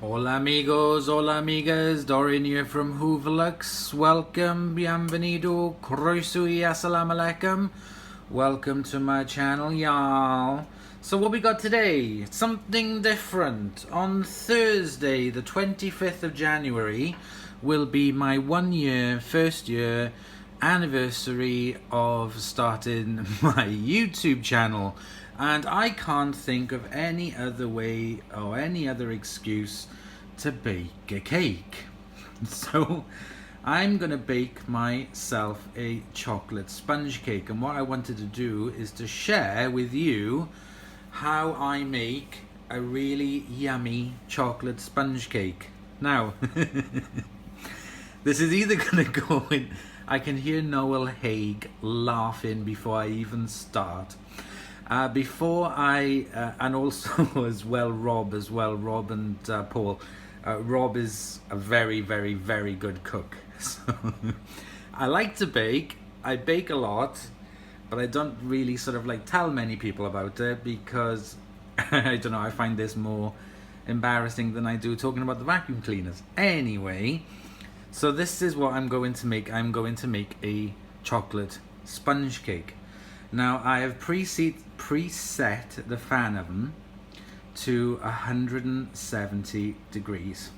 Hola amigos, hola amigas, Dorian here from Hooverlux. Welcome, bienvenido, croeso y assalamu alaikum. Welcome to my channel, y'all. So what we got today? Something different. On Thursday, the 25th of January, will be my first year anniversary of starting my YouTube channel. And I can't think of any other way or any other excuse to bake a cake. So I'm gonna bake myself a chocolate sponge cake, and what I wanted to do is to share with you how I make a really yummy chocolate sponge cake. Now, this is either gonna go in, I can hear Noel Haig laughing before I even start. And also as well Rob and Paul. Rob is a very, very, very good cook. So I like to bake. I bake a lot, but I don't really sort of like tell many people about it because I don't know, I find this more embarrassing than I do talking about the vacuum cleaners. Anyway, so this is what I'm going to make. I'm going to make a chocolate sponge cake. Now I have preset the fan oven to 170 degrees.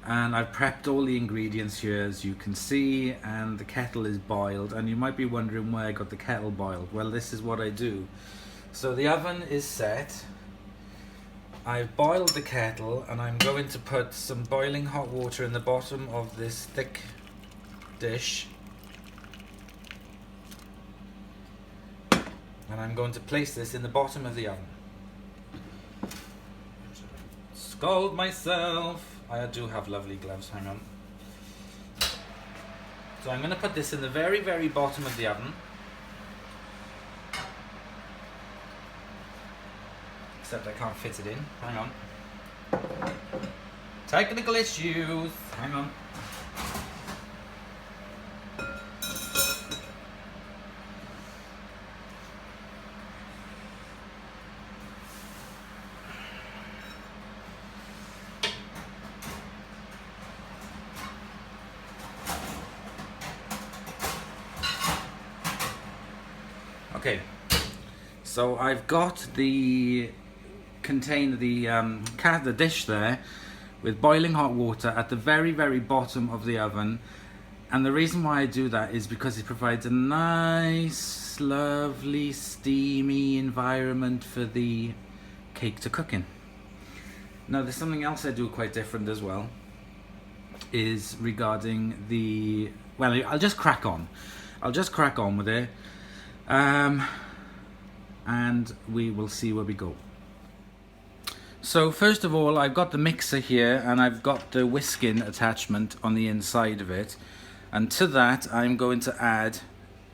And I've prepped all the ingredients here, as you can see, and the kettle is boiled. And you might be wondering why I got the kettle boiled. Well, this is what I do. So the oven is set. I've boiled the kettle and I'm going to put some boiling hot water in the bottom of this thick dish. And I'm going to place this in the bottom of the oven. Scald myself. I do have lovely gloves, hang on. So I'm going to put this in the very, very bottom of the oven. Except I can't fit it in. Hang on. Technical issues. Hang on. Okay, so I've got the container, the dish there with boiling hot water at the very, very bottom of the oven. And the reason why I do that is because it provides a nice, lovely, steamy environment for the cake to cook in. Now, there's something else I do quite different as well, is regarding the, well, I'll just crack on. I'll just crack on with it. And we will see where we go. So first of all, I've got the mixer here and I've got the whisking attachment on the inside of it, and to that I'm going to add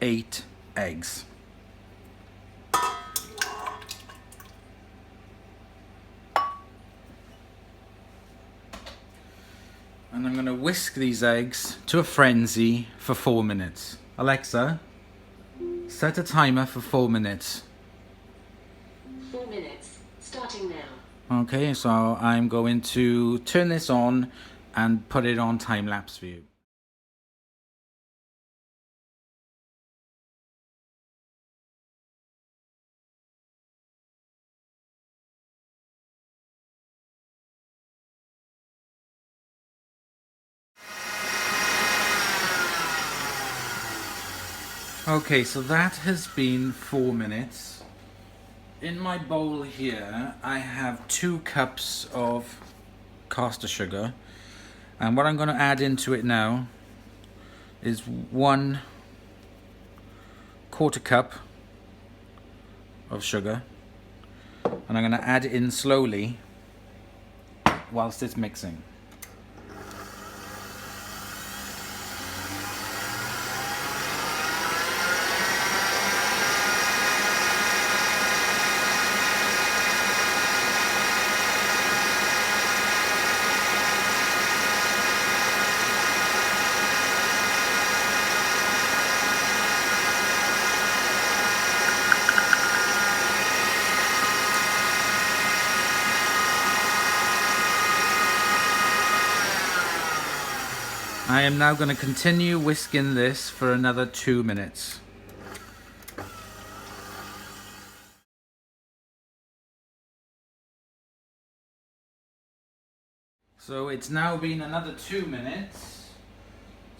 8 eggs. And I'm going to whisk these eggs to a frenzy for 4 minutes. Alexa, set a timer for 4 minutes. 4 minutes, starting now. Okay, so I'm going to turn this on and put it on time-lapse view. Okay, so that has been 4 minutes. In my bowl here, I have 2 cups of caster sugar. And what I'm going to add into it now is 1/4 cup of sugar. And I'm going to add it in slowly whilst it's mixing. I am now going to continue whisking this for another 2 minutes. So it's now been another 2 minutes.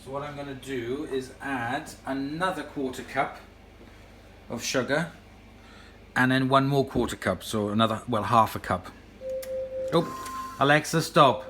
So what I'm going to do is add another 1/4 cup of sugar and then 1 more 1/4 cup, so another, well, 1/2 cup. Oh, Alexa, stop.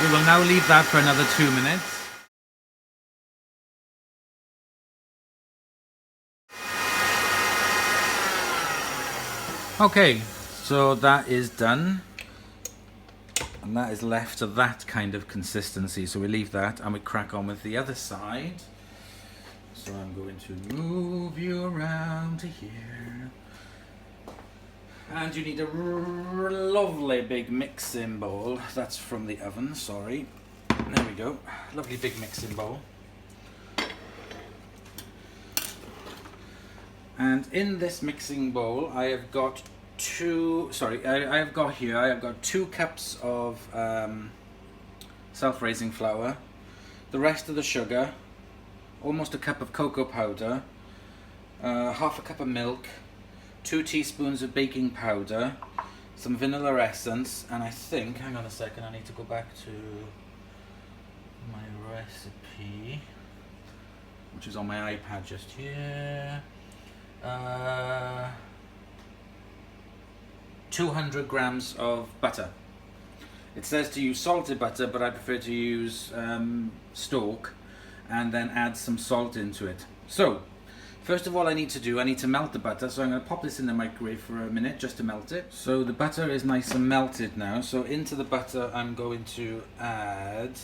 We will now leave that for another 2 minutes. Okay, so that is done. And that is left to that kind of consistency. So we leave that and we crack on with the other side. So I'm going to move you around to here. And you need a lovely big mixing bowl. That's from the oven, sorry. There we go. Lovely big mixing bowl. And in this mixing bowl, I have got I have got 2 cups of self-raising flour, the rest of the sugar, almost a cup of cocoa powder, 1/2 cup of milk, 2 teaspoons of baking powder, some vanilla essence, and I think, hang on a second, I need to go back to my recipe, which is on my iPad just here. 200 grams of butter. It says to use salted butter, but I prefer to use stork and then add some salt into it. So, first of all I need to melt the butter, so I'm going to pop this in the microwave for a minute just to melt it. So the butter is nice and melted now, so into the butter I'm going to add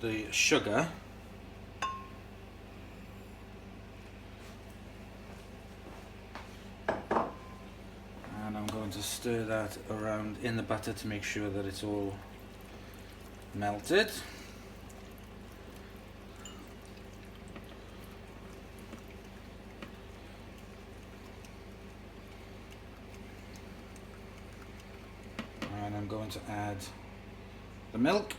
the sugar. And I'm going to stir that around in the butter to make sure that it's all melted. And I'm going to add the milk.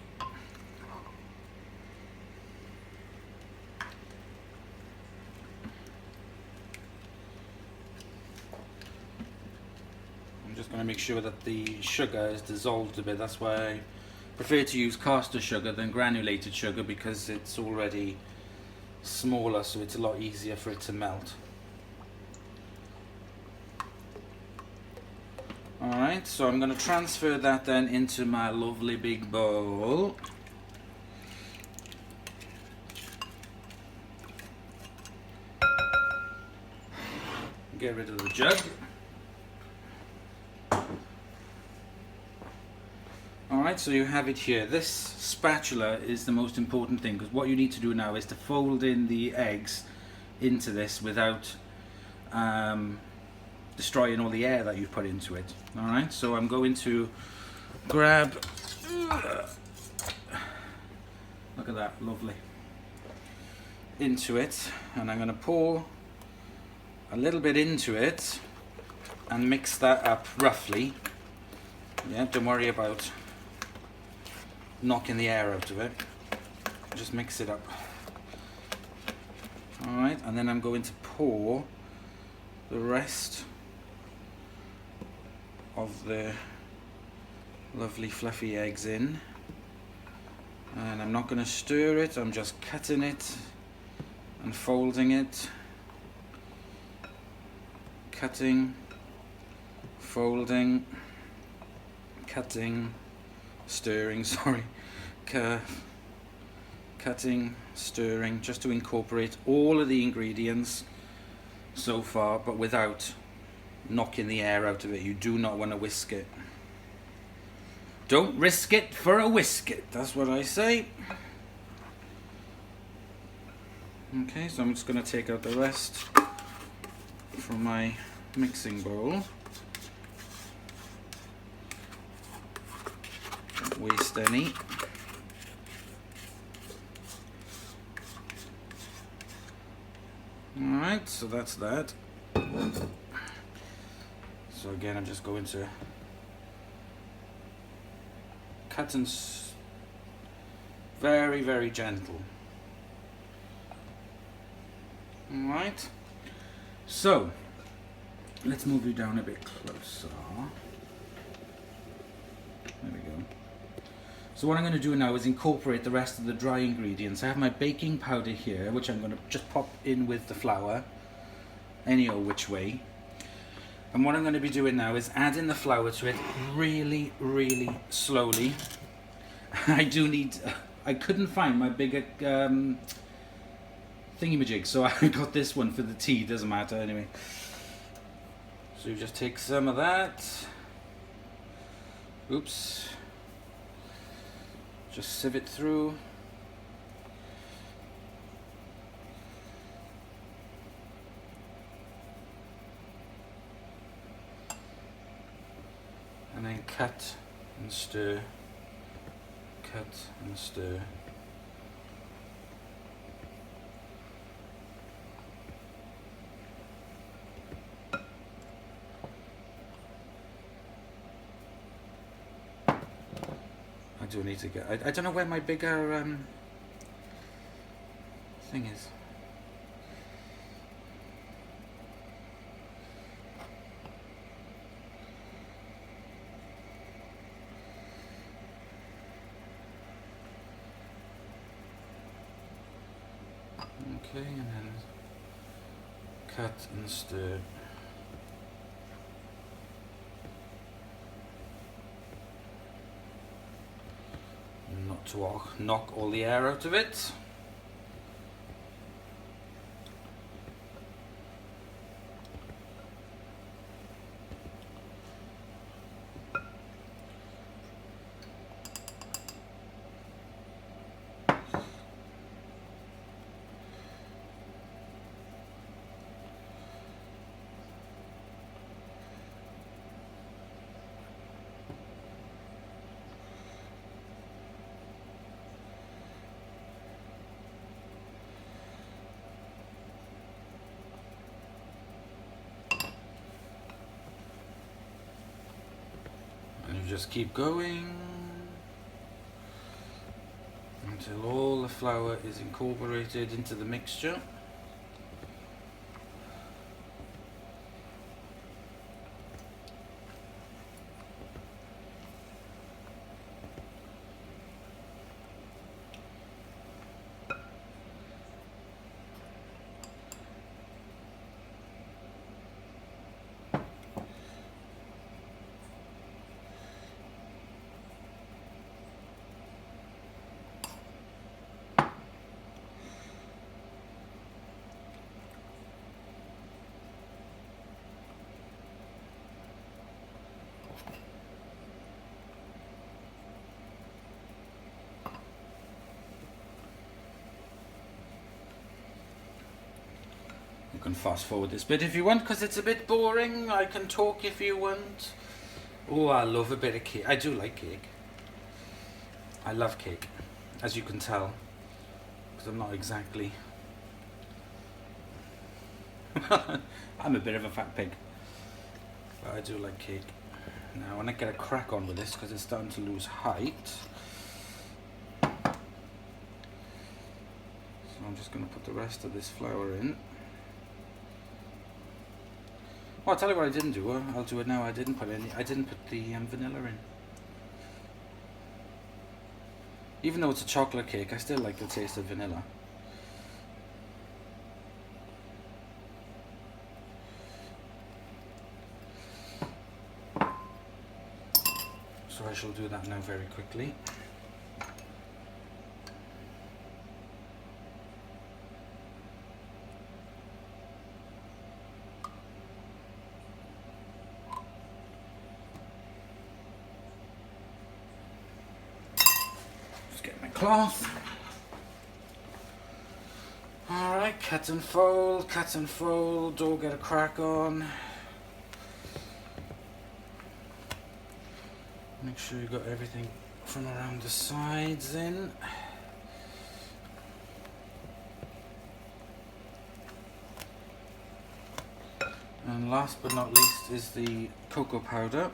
I'm just going to make sure that the sugar is dissolved a bit. That's why I prefer to use caster sugar than granulated sugar, because it's already smaller, so it's a lot easier for it to melt. Alright, so I'm going to transfer that then into my lovely big bowl. Get rid of the jug. Alright, so you have it here. This spatula is the most important thing, because what you need to do now is to fold in the eggs into this without destroying all the air that you've put into it. Alright, so I'm going to grab, look at that, lovely, into it, and I'm going to pour a little bit into it and mix that up roughly. Yeah, don't worry about knocking the air out of it, just mix it up. Alright, and then I'm going to pour the rest of the lovely fluffy eggs in, and I'm not going to stir it, I'm just cutting it and folding it, cutting, folding, cutting, stirring, sorry, cutting, stirring, just to incorporate all of the ingredients so far, but without knocking the air out of it. You do not want to whisk it. Don't risk it for a whisk it, that's what I say. Okay, so I'm just going to take out the rest from my mixing bowl. Don't waste any. Alright, so that's that. So again, I'm just going to cut and very, very gentle. Alright, so let's move you down a bit closer. There we go. So what I'm going to do now is incorporate the rest of the dry ingredients. I have my baking powder here, which I'm going to just pop in with the flour, any old which way. And what I'm going to be doing now is adding the flour to it really, really slowly. I couldn't find my bigger thingamajig, so I got this one for the tea, doesn't matter anyway. So you just take some of that. Oops. Just sieve it through. And then cut and stir. Cut and stir. I do need to get. I don't know where my bigger thing is. Okay, and then cut and stir. Not to knock all the air out of it. Just keep going until all the flour is incorporated into the mixture. You can fast forward this bit if you want, because it's a bit boring. I can talk if you want. Oh, I love a bit of cake. I do like cake. I love cake, as you can tell, because I'm not exactly... I'm a bit of a fat pig, but I do like cake. Now, when I get a crack on with this, because it's starting to lose height, so I'm just going to put the rest of this flour in. Oh, I'll tell you what I didn't do. I'll do it now. I didn't put the vanilla in. Even though it's a chocolate cake, I still like the taste of vanilla. So I shall do that now very quickly. cloth. Alright, cut and fold, all get a crack on. Make sure you got everything from around the sides in. And last but not least is the cocoa powder.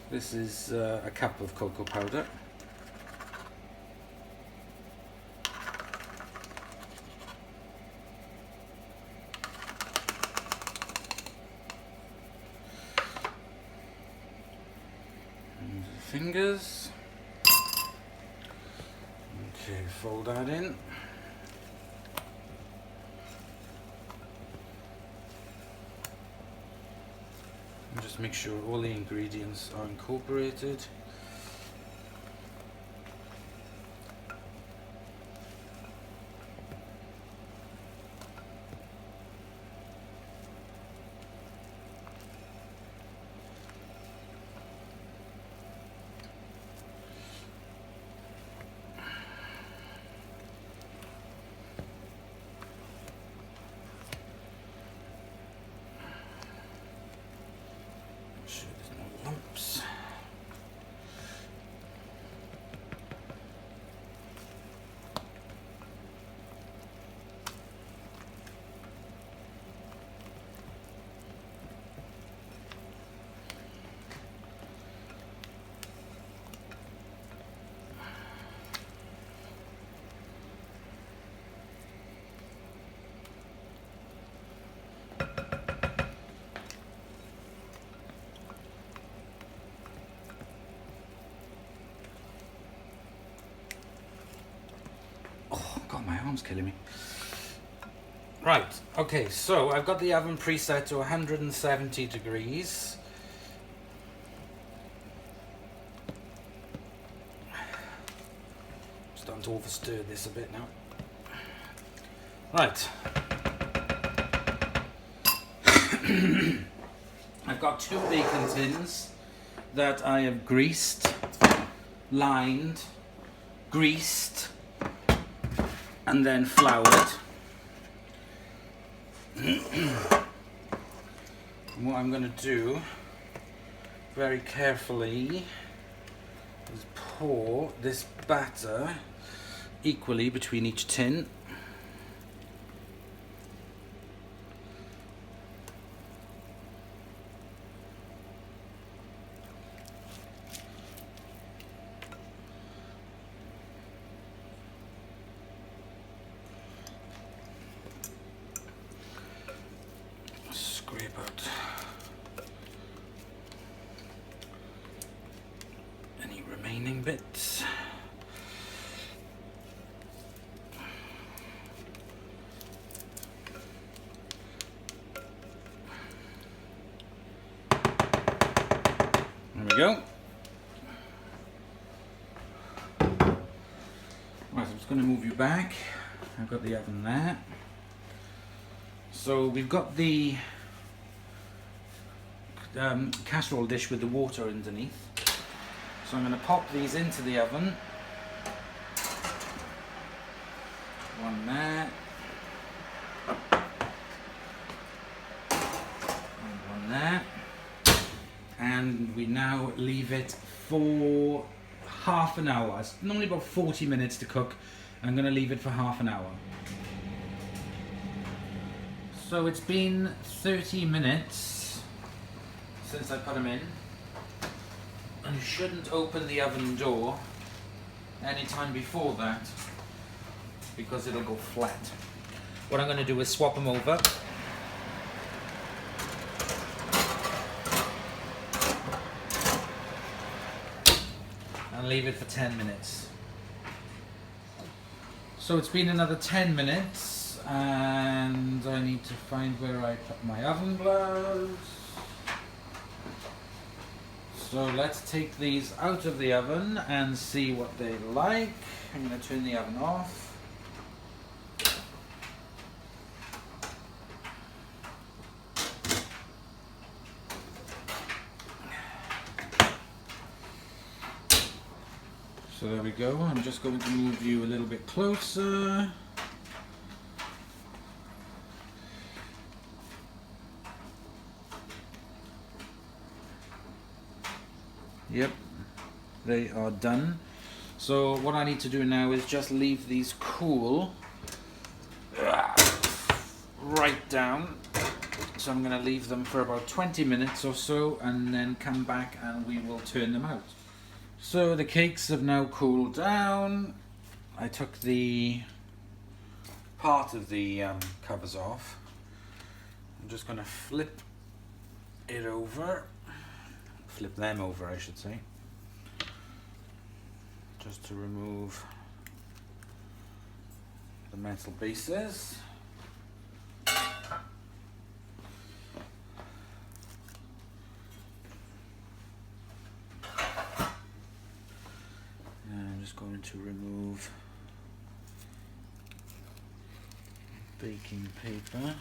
This is a cup of cocoa powder. And the fingers. Okay, fold that in. And just make sure all the ingredients are incorporated. Lumps. God, my arm's killing me. Right, okay, so I've got the oven preset to 170 degrees. Starting to overstir this a bit now. Right. I've got 2 bacon tins that I have greased, lined, greased, and then floured. What I'm going to do very carefully is pour this batter equally between each tin. Scrape out any remaining bits. There we go. Right, I'm just going to move you back. I've got the oven there. So we've got the casserole dish with the water underneath. So I'm going to pop these into the oven. One there. And one there. And we now leave it for half an hour. It's normally about 40 minutes to cook. I'm going to leave it for half an hour. So it's been 30 minutes since I put them in, and you shouldn't open the oven door any time before that because it'll go flat. What I'm going to do is swap them over. And leave it for 10 minutes. So it's been another 10 minutes and I need to find where I put my oven gloves. So let's take these out of the oven and see what they like. I'm going to turn the oven off. So there we go. I'm just going to move you a little bit closer. Yep, they are done. So what I need to do now is just leave these cool right down. So I'm going to leave them for about 20 minutes or so and then come back and we will turn them out. So the cakes have now cooled down. I took the part of the covers off. I'm just going to flip it over. Flip them over, I should say. Just to remove the metal bases. And I'm just going to remove baking paper.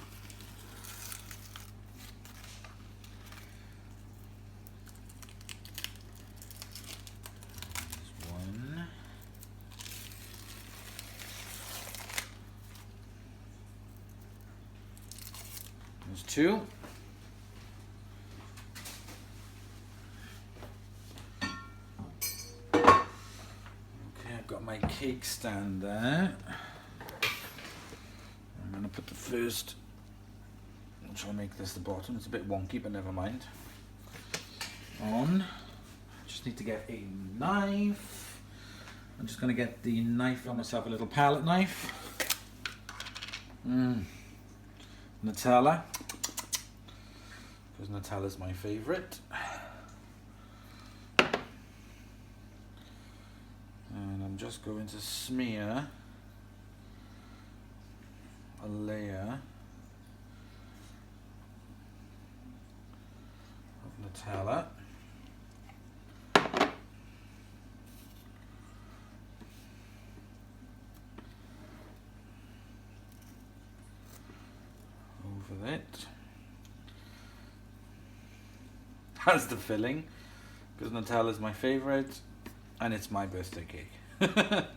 There's two. Okay, I've got my cake stand there. I'm going to put the first, I'll try and make this the bottom, it's a bit wonky but never mind. On. Just need to get a knife. I'm just going to get the knife on myself, a little palette knife. Nutella, because Nutella is my favourite. And I'm just going to smear a layer of Nutella. Over it. That's the filling, because Nutella is my favourite and it's my birthday cake. There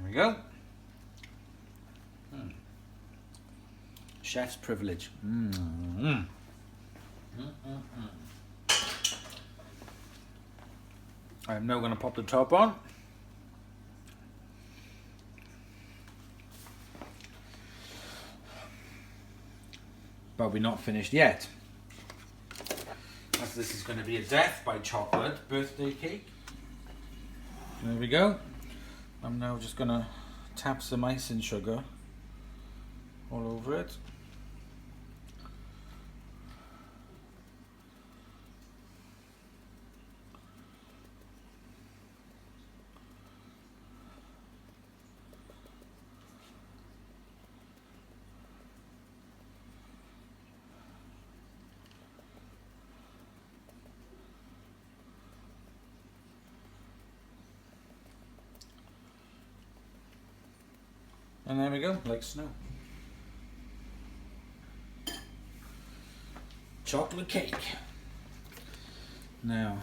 we go. Chef's privilege. I'm now going to pop the top on. But we're not finished yet. As this is going to be a Death by Chocolate birthday cake. There we go. I'm now just going to tap some icing sugar all over it. And there we go, like snow. Chocolate cake. Now,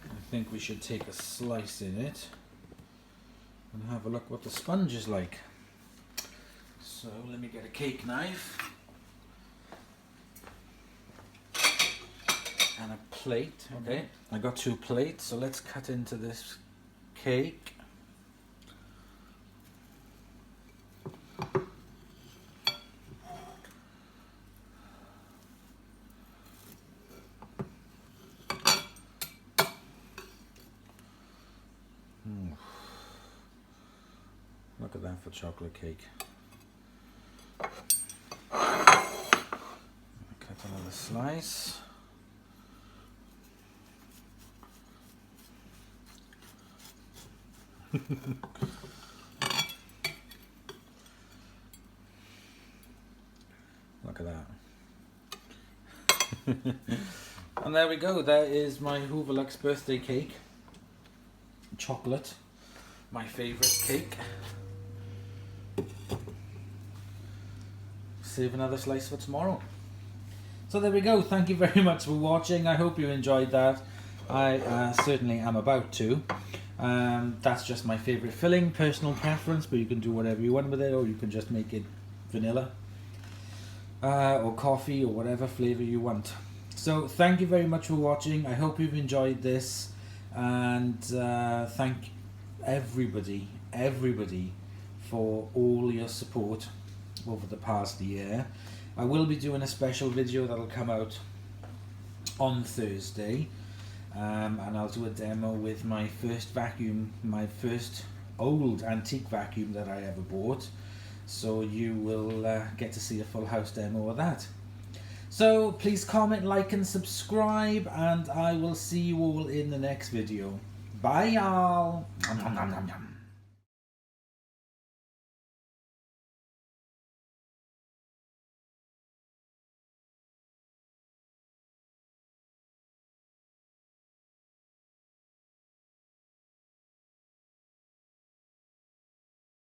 I think we should take a slice in it and have a look what the sponge is like. So let me get a cake knife and a plate. Okay, I got 2 plates, so let's cut into this cake. Look at that for chocolate cake. Cut another slice. Look at that. And there we go. That is my Hooverlux birthday cake. Chocolate. My favourite cake. Save another slice for tomorrow. So there we go. Thank you very much for watching. I hope you enjoyed that. I certainly am about to. That's just my favourite filling, personal preference, but you can do whatever you want with it, or you can just make it vanilla or coffee or whatever flavour you want. So thank you very much for watching. I hope you've enjoyed this, and thank everybody for all your support over the past year. I will be doing a special video that'll come out on Thursday, and I'll do a demo with my first vacuum, my first old antique vacuum that I ever bought, so you will get to see a full house demo of that. So please comment, like and subscribe, and I will see you all in the next video. Bye y'all.